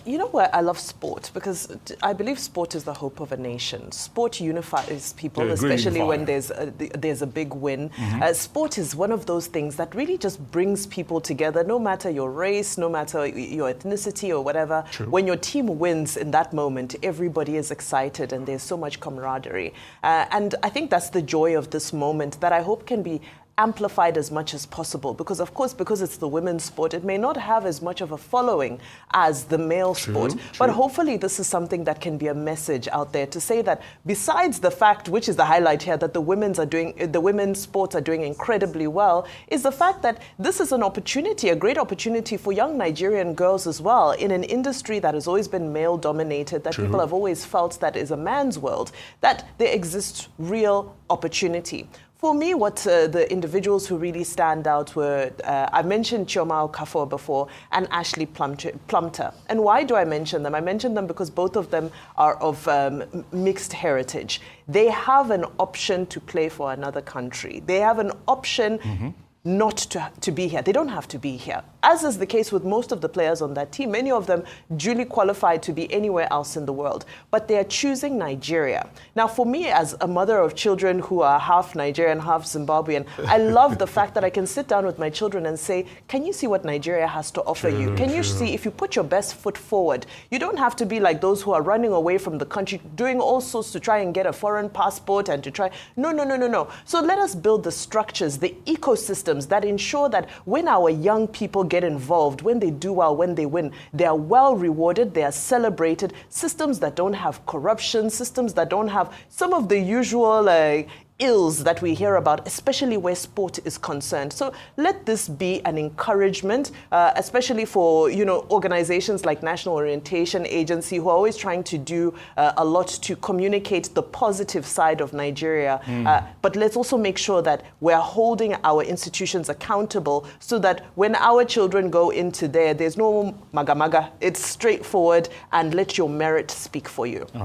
You know what? I love sport because I believe sport is the hope of a nation. Sport unifies people, especially when there's a big win. Sport is one of those things that really just brings people together, no matter your race, no matter your ethnicity or whatever. True. When your team wins in that moment, everybody is excited and there's so much camaraderie. And I think that's the joy of this moment that I hope can be amplified as much as possible, because of course, because it's the women's sport, it may not have as much of a following as the male sport. But hopefully this is something that can be a message out there to say that besides the fact, which is the highlight here, that the women's sports are doing incredibly well, is the fact that this is an opportunity, a great opportunity for young Nigerian girls as well, in an industry that has always been male dominated, that people have always felt that is a man's world, that there exists real opportunity. For me, what the individuals who really stand out were, I mentioned Chioma Okafor before and Ashley Plumtre. And why do I mention them? I mention them because both of them are of mixed heritage. They have an option to play for another country. They have an option not to be here. They don't have to be here. As is the case with most of the players on that team, many of them duly qualified to be anywhere else in the world, but they are choosing Nigeria. Now, for me, as a mother of children who are half Nigerian, half Zimbabwean, I love the fact that I can sit down with my children and say, can you see what Nigeria has to offer you? Can you see, if you put your best foot forward, you don't have to be like those who are running away from the country, doing all sorts to try and get a foreign passport and to try. No. So let us build the structures, the ecosystems that ensure that when our young people get involved, when they do well, when they win, they are well rewarded, they are celebrated. Systems that don't have corruption, systems that don't have some of the usual ills that we hear about, especially where sport is concerned. So let this be an encouragement, especially for organizations like National Orientation Agency, who are always trying to do a lot to communicate the positive side of Nigeria. But let's also make sure that we're holding our institutions accountable so that when our children go into there's no maga-maga. It's straightforward, and let your merit speak for you.